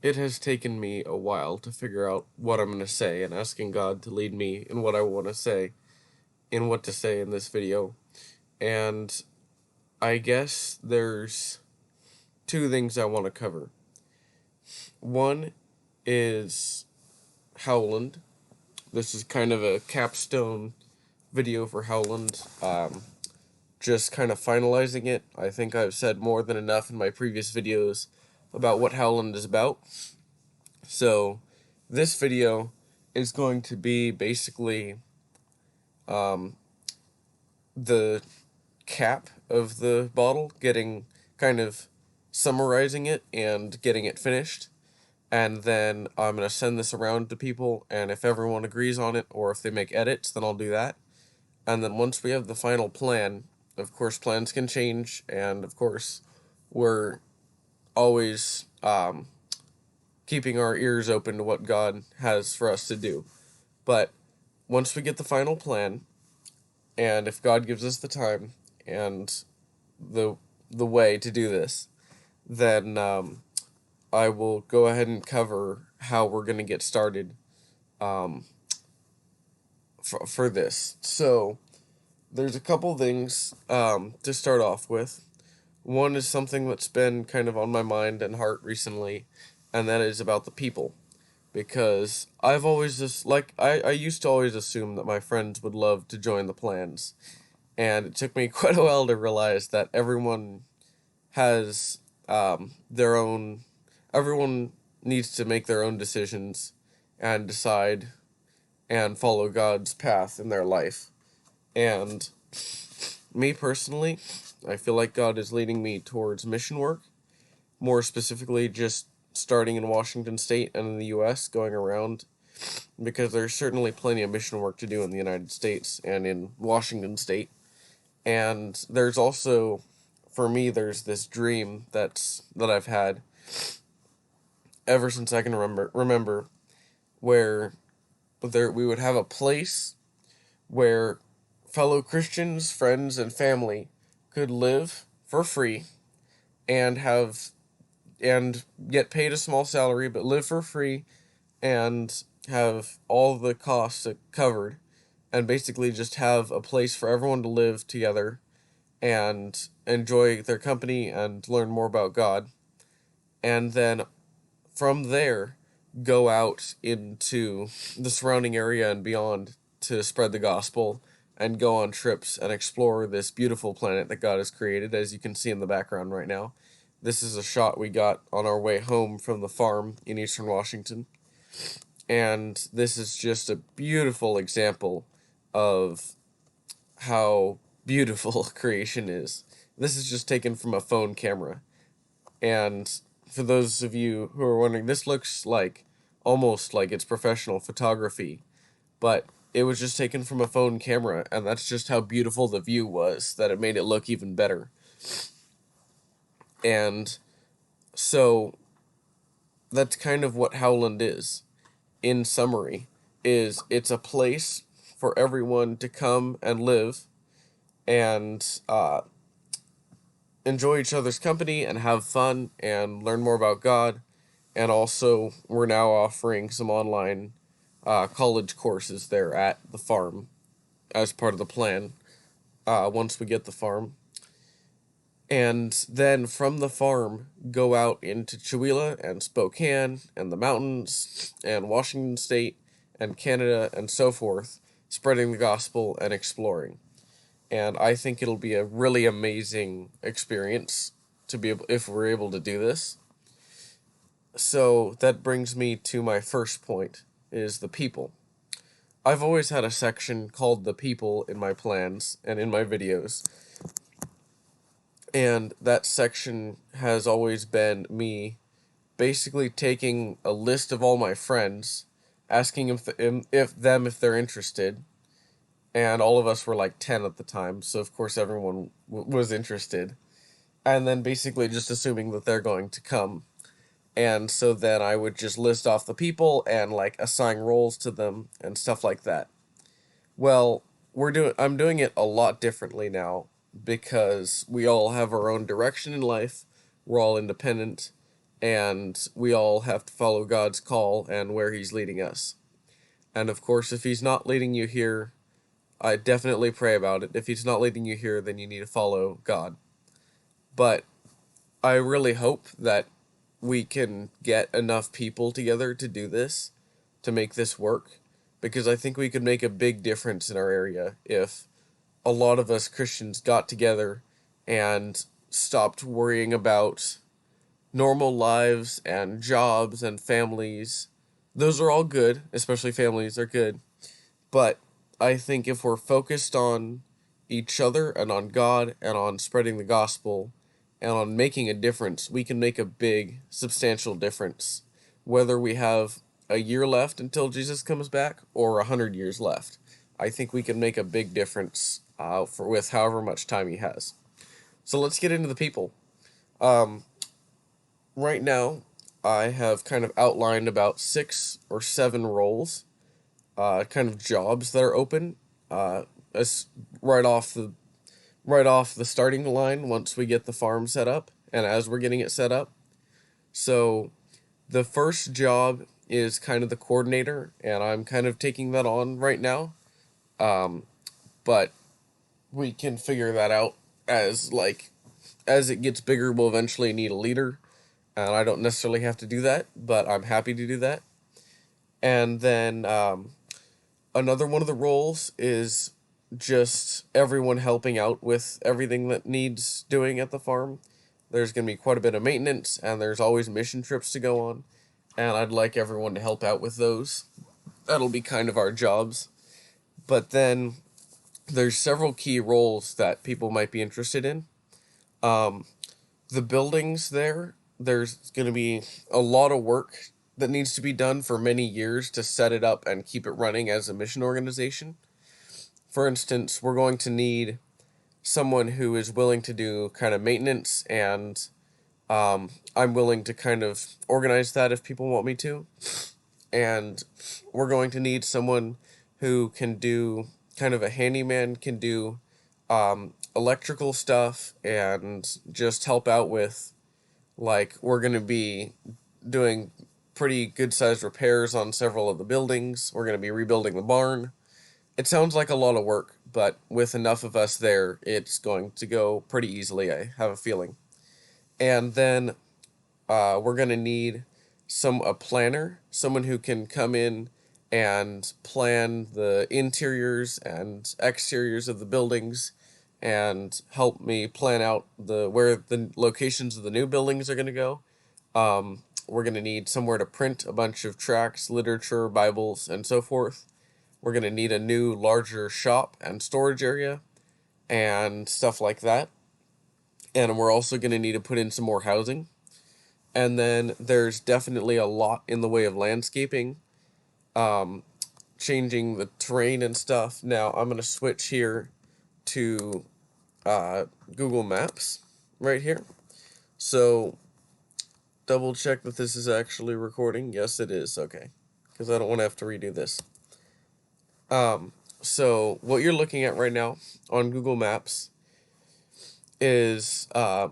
It has taken me a while to figure out what I'm going to say and asking God to lead me in what I want to say, in what to say in this video. And I guess there's two things I want to cover. One is Howland. This is kind of a capstone video for Howland. Just kind of finalizing it. I think I've said more than enough in my previous videos about what Howland is about. So, this video is going to be basically the cap of the bottle, getting kind of summarizing it and getting it finished. And then I'm going to send this around to people, and if everyone agrees on it or if they make edits, then I'll do that. And then once we have the final plan, of course, plans can change, and of course, we're always keeping our ears open to what God has for us to do. But once we get the final plan, and if God gives us the time and the way to do this, then I will go ahead and cover how we're going to get started for this. So there's a couple things to start off with. One is something that's been kind of on my mind and heart recently, and that is about the people. Because I've always just, I used to always assume that my friends would love to join the plans. And it took me quite a while to realize that everyone has their own, everyone needs to make their own decisions and decide and follow God's path in their life. And me personally, I feel like God is leading me towards mission work, more specifically just starting in Washington State and in the U.S., going around, because there's certainly plenty of mission work to do in the United States and in Washington State. And there's also, for me, there's this dream that I've had ever since I can remember, where we would have a place where fellow Christians, friends, and family could live for free and get paid a small salary, but live for free and have all the costs covered, and basically just have a place for everyone to live together and enjoy their company and learn more about God. And then from there, go out into the surrounding area and beyond to spread the gospel and go on trips and explore this beautiful planet that God has created, as you can see in the background right now. This is a shot we got on our way home from the farm in eastern Washington. And this is just a beautiful example of how beautiful creation is. This is just taken from a phone camera. And for those of you who are wondering, this looks like almost like it's professional photography, but it was just taken from a phone camera, and that's just how beautiful the view was, that it made it look even better. And so that's kind of what Howland is, in summary, is it's a place for everyone to come and live and enjoy each other's company and have fun and learn more about God. And also, we're now offering some online college courses there at the farm as part of the plan once we get the farm. And then from the farm, go out into Chewelah and Spokane and the mountains and Washington State and Canada and so forth, spreading the gospel and exploring. And I think it'll be a really amazing experience to be able, if we're able to do this. So that brings me to my first point, is the people. I've always had a section called the people in my plans and in my videos. And that section has always been me basically taking a list of all my friends, asking if they're interested, and all of us were like 10 at the time, so of course everyone was interested, and then basically just assuming that they're going to come. And so then I would just list off the people and like assign roles to them and stuff like that. Well, I'm doing it a lot differently now, because we all have our own direction in life. We're all independent, and we all have to follow God's call and where He's leading us. And of course, if He's not leading you here, I definitely pray about it. If He's not leading you here, then you need to follow God. But I really hope that we can get enough people together to do this, to make this work, because I think we could make a big difference in our area if a lot of us Christians got together and stopped worrying about normal lives and jobs and families. Those are all good, especially families are good. But I think if we're focused on each other and on God and on spreading the gospel and on making a difference, we can make a big, substantial difference. Whether we have a year left until Jesus comes back or 100 years left, I think we can make a big difference with however much time He has. So let's get into the people. Right now, I have kind of outlined about 6 or 7 roles, kind of jobs that are open, as right off the starting line once we get the farm set up and as we're getting it set up. So the first job is kind of the coordinator, and I'm kind of taking that on right now. But we can figure that out as it gets bigger. We'll eventually need a leader, and I don't necessarily have to do that, but I'm happy to do that. And then another one of the roles is just everyone helping out with everything that needs doing at the farm. There's going to be quite a bit of maintenance, and there's always mission trips to go on, and I'd like everyone to help out with those. That'll be kind of our jobs. But then there's several key roles that people might be interested in. The buildings there's going to be a lot of work that needs to be done for many years to set it up and keep it running as a mission organization. For instance, we're going to need someone who is willing to do kind of maintenance, and I'm willing to kind of organize that if people want me to. And we're going to need someone who can do kind of a handyman, can do electrical stuff and just help out with, like, we're going to be doing pretty good sized repairs on several of the buildings. We're going to be rebuilding the barn. It sounds like a lot of work, but with enough of us there, it's going to go pretty easily, I have a feeling. And then we're going to need a planner, someone who can come in and plan the interiors and exteriors of the buildings and help me plan out where the locations of the new buildings are going to go. We're going to need somewhere to print a bunch of tracts, literature, Bibles, and so forth. We're going to need a new, larger shop and storage area and stuff like that. And we're also going to need to put in some more housing. And then there's definitely a lot in the way of landscaping, changing the terrain and stuff. Now, I'm going to switch here to Google Maps right here. So, double check that this is actually recording. Yes, it is. Okay. Because I don't want to have to redo this. So, what you're looking at right now on Google Maps is a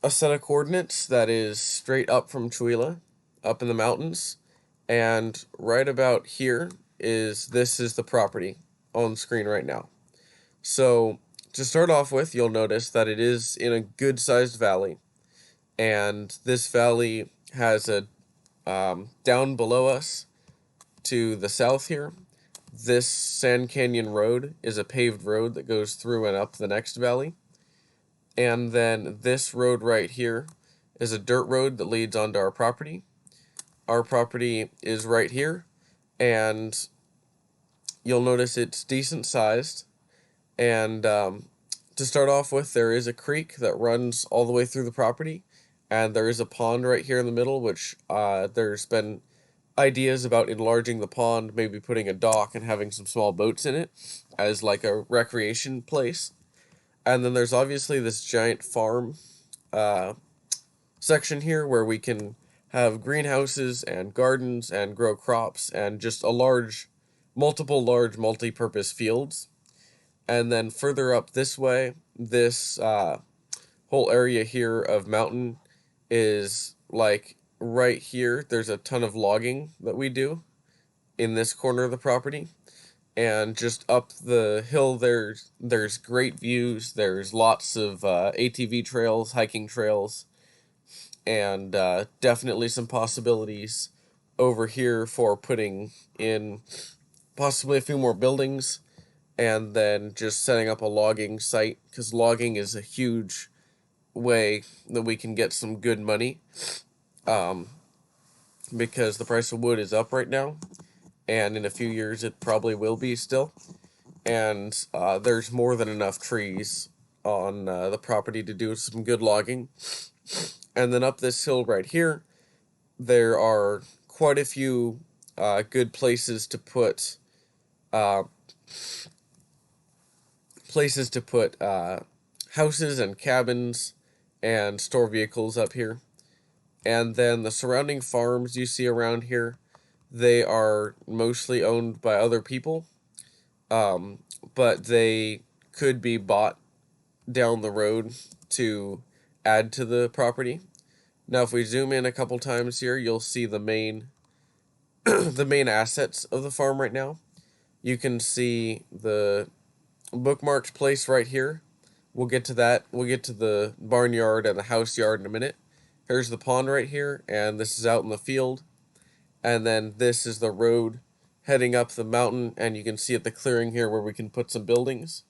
set of coordinates that is straight up from Chuila, up in the mountains. And right about here is the property on screen right now. So, to start off with, you'll notice that it is in a good-sized valley. And this valley has down below us to the south here, this Sand Canyon Road is a paved road that goes through and up the next valley. And then this road right here is a dirt road that leads onto our property. Our property is right here, and you'll notice it's decent sized. And to start off with, there is a creek that runs all the way through the property, and there is a pond right here in the middle, which there's been ideas about enlarging the pond, maybe putting a dock and having some small boats in it as like a recreation place. And then there's obviously this giant farm section here where we can have greenhouses and gardens and grow crops and just multiple large multi-purpose fields. And then further up this way, this whole area here of mountain is like right here, there's a ton of logging that we do in this corner of the property. And just up the hill, there's great views. There's lots of ATV trails, hiking trails, and definitely some possibilities over here for putting in possibly a few more buildings, and then just setting up a logging site, because logging is a huge way that we can get some good money, um, because the price of wood is up right now, and in a few years it probably will be still. And there's more than enough trees on the property to do some good logging. And then up this hill right here, there are quite a few good uh, places to put houses and cabins and store vehicles up here. And then the surrounding farms you see around here, they are mostly owned by other people, um, but they could be bought down the road to add to the property. Now, if we zoom in a couple times here, you'll see the main the main assets of the farm right now. You can see the bookmarked place right here. We'll get to that. We'll get to the barnyard and the house yard in a minute. Here's the pond right here, and this is out in the field. And then this is the road heading up the mountain, and you can see at the clearing here where we can put some buildings.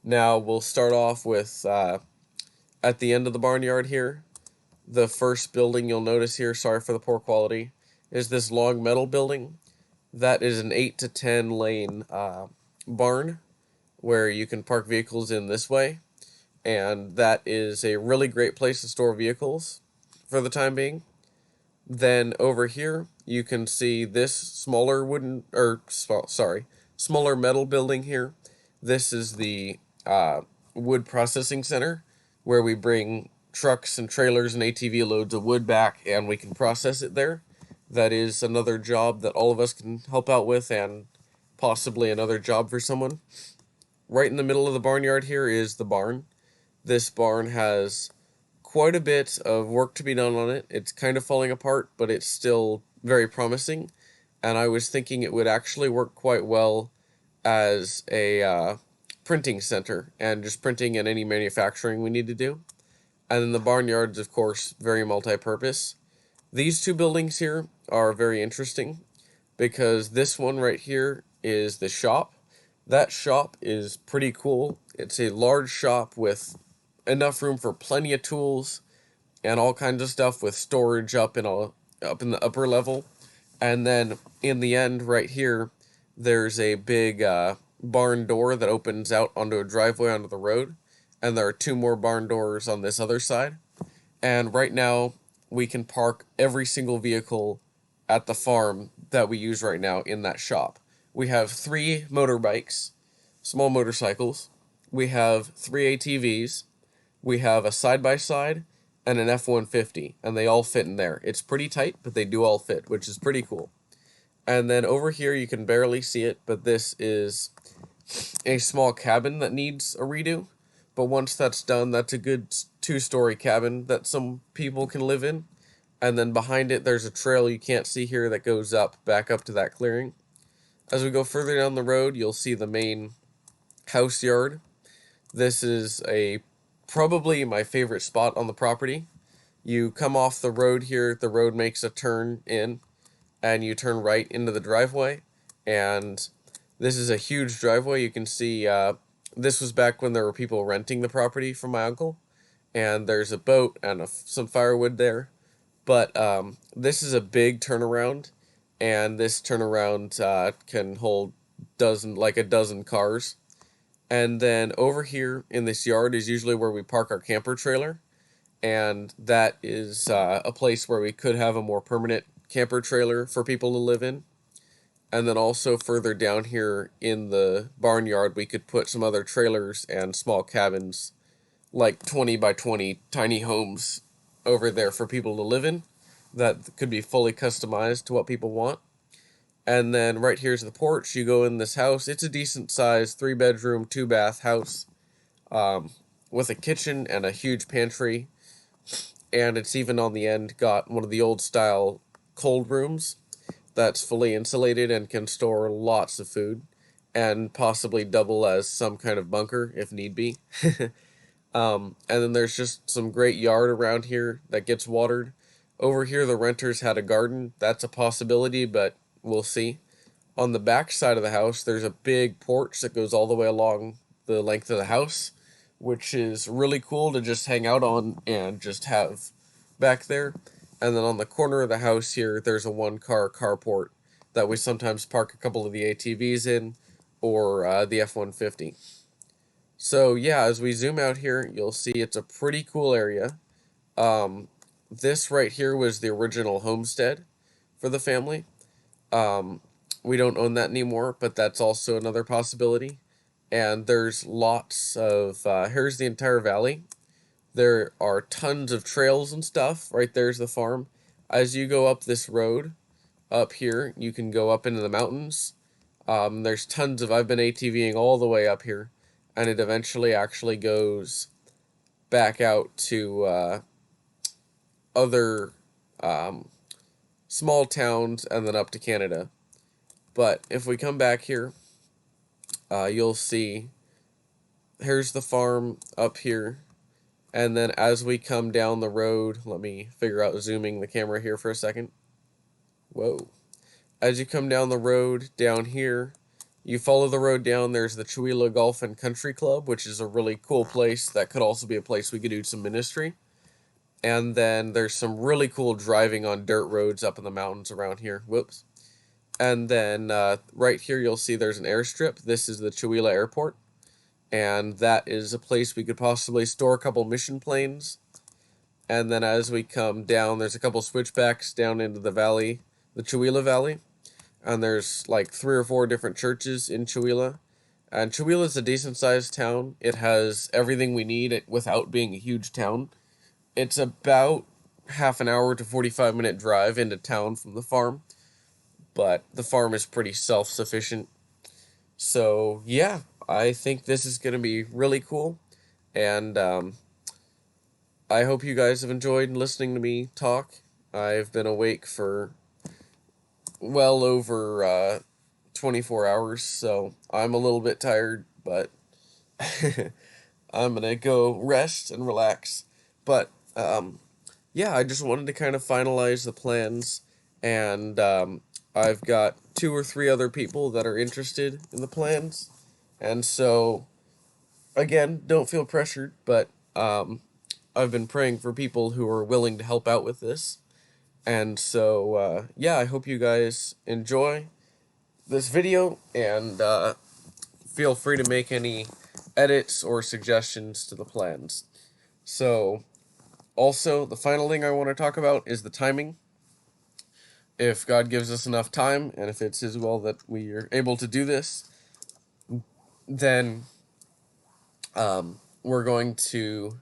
Now, we'll start off with at the end of the barnyard here. The first building you'll notice here, sorry for the poor quality, is this long metal building. That is an 8 to 10 lane barn where you can park vehicles in this way. And that is a really great place to store vehicles for the time being. Then over here, you can see this smaller smaller metal building here. This is the wood processing center where we bring trucks and trailers and ATV loads of wood back and we can process it there. That is another job that all of us can help out with, and possibly another job for someone. Right in the middle of the barnyard here is the barn. This barn has quite a bit of work to be done on it. It's kind of falling apart, but it's still very promising. And I was thinking it would actually work quite well as a printing center and just printing and any manufacturing we need to do. And then the barnyard's, of course, very multi-purpose. These two buildings here are very interesting because this one right here is the shop. That shop is pretty cool. It's a large shop with enough room for plenty of tools and all kinds of stuff, with storage up in the upper level. And then in the end right here, there's a big barn door that opens out onto a driveway onto the road, and there are two more barn doors on this other side. And right now we can park every single vehicle at the farm that we use right now in that shop. We have 3 motorbikes, small motorcycles. We have 3 ATVs. We have a side-by-side and an F-150, and they all fit in there. It's pretty tight, but they do all fit, which is pretty cool. And then over here, you can barely see it, but this is a small cabin that needs a redo. But once that's done, that's a good 2-story cabin that some people can live in. And then behind it, there's a trail you can't see here that goes back up to that clearing. As we go further down the road, you'll see the main house yard. This is probably my favorite spot on the property. You come off the road here, the road makes a turn in, and you turn right into the driveway. And this is a huge driveway. You can see this was back when there were people renting the property from my uncle. And there's a boat and some firewood there. But this is a big turnaround, and this turnaround can hold a dozen cars. And then over here in this yard is usually where we park our camper trailer, and that is a place where we could have a more permanent camper trailer for people to live in. And then also further down here in the barnyard, we could put some other trailers and small cabins, like 20 by 20 tiny homes over there for people to live in that could be fully customized to what people want. And then right here's the porch. You go in this house. It's a decent size 3-bedroom, 2-bath house with a kitchen and a huge pantry. and it's even on the end got one of the old style cold rooms that's fully insulated and can store lots of food and possibly double as some kind of bunker if need be. And then there's just some great yard around here that gets watered. Over here, the renters had a garden. That's a possibility, but we'll see. On the back side of the house, there's a big porch that goes all the way along the length of the house, which is really cool to just hang out on and just have back there. And then on the corner of the house here, there's a one-car carport that we sometimes park a couple of the ATVs in, or the F-150. So yeah, as we zoom out here, you'll see it's a pretty cool area. This right here was the original homestead for the family. Um, we don't own that anymore, but that's also another possibility. And there's lots of, here's the entire valley. There are tons of trails and stuff. Right there's the farm. As you go up this road, up here, you can go up into the mountains. There's tons of, I've been ATVing all the way up here, and it eventually actually goes back out to other small towns and then up to Canada. But if we come back here, you'll see here's the farm up here. And then as we come down the road, let me figure out zooming the camera here for a second. Whoa. As you come down the road down here, you follow the road down, there's the Chewelah Golf and Country Club, which is a really cool place that could also be a place we could do some ministry. And then there's some really cool driving on dirt roads up in the mountains around here. Whoops. And then right here you'll see there's an airstrip. This is the Chewelah Airport. And that is a place we could possibly store a couple mission planes. And then as we come down, there's a couple switchbacks down into the valley, the Chewelah Valley. And there's like 3 or 4 different churches in Chewelah. And Chewelah is a decent sized town. It has everything we need without being a huge town. It's about half an hour to 45-minute drive into town from the farm. But the farm is pretty self-sufficient. So yeah, I think this is going to be really cool. And I hope you guys have enjoyed listening to me talk. I've been awake for well over 24 hours, so I'm a little bit tired, but I'm going to go rest and relax. But yeah, I just wanted to kind of finalize the plans, and I've got 2 or 3 other people that are interested in the plans, and so, again, don't feel pressured, but I've been praying for people who are willing to help out with this. And so, yeah, I hope you guys enjoy this video, and feel free to make any edits or suggestions to the plans. So, also, the final thing I want to talk about is the timing. If God gives us enough time, and if it's His will that we are able to do this, then I'm going to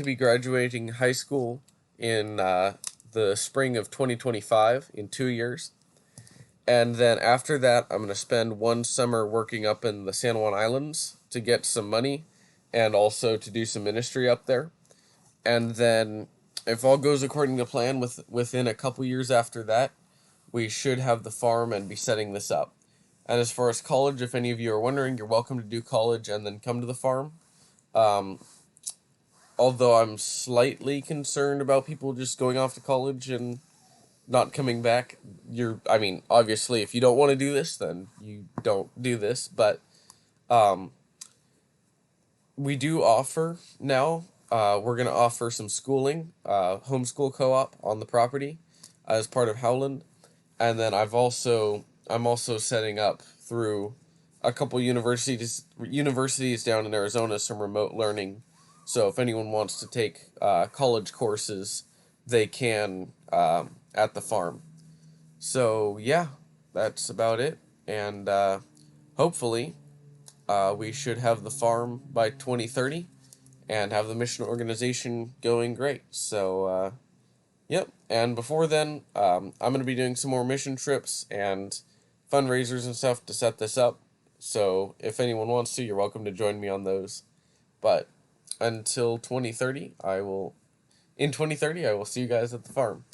be graduating high school in the spring of 2025, in 2 years. And then after that, I'm going to spend 1 summer working up in the San Juan Islands to get some money and also to do some ministry up there. And then, if all goes according to plan, within a couple years after that, we should have the farm and be setting this up. And as far as college, if any of you are wondering, you're welcome to do college and then come to the farm. Although I'm slightly concerned about people just going off to college and not coming back. Obviously, if you don't want to do this, then you don't do this. But we do offer now. We're going to offer some schooling, homeschool co-op on the property as part of Howland. And then I'm also setting up through a couple universities down in Arizona some remote learning. So if anyone wants to take college courses, they can at the farm. So yeah, that's about it. And hopefully we should have the farm by 2030 and have the mission organization going great. So yep. And before then, I'm going to be doing some more mission trips and fundraisers and stuff to set this up. So if anyone wants to, you're welcome to join me on those. But until 2030, I will in 2030, I will see you guys at the farm.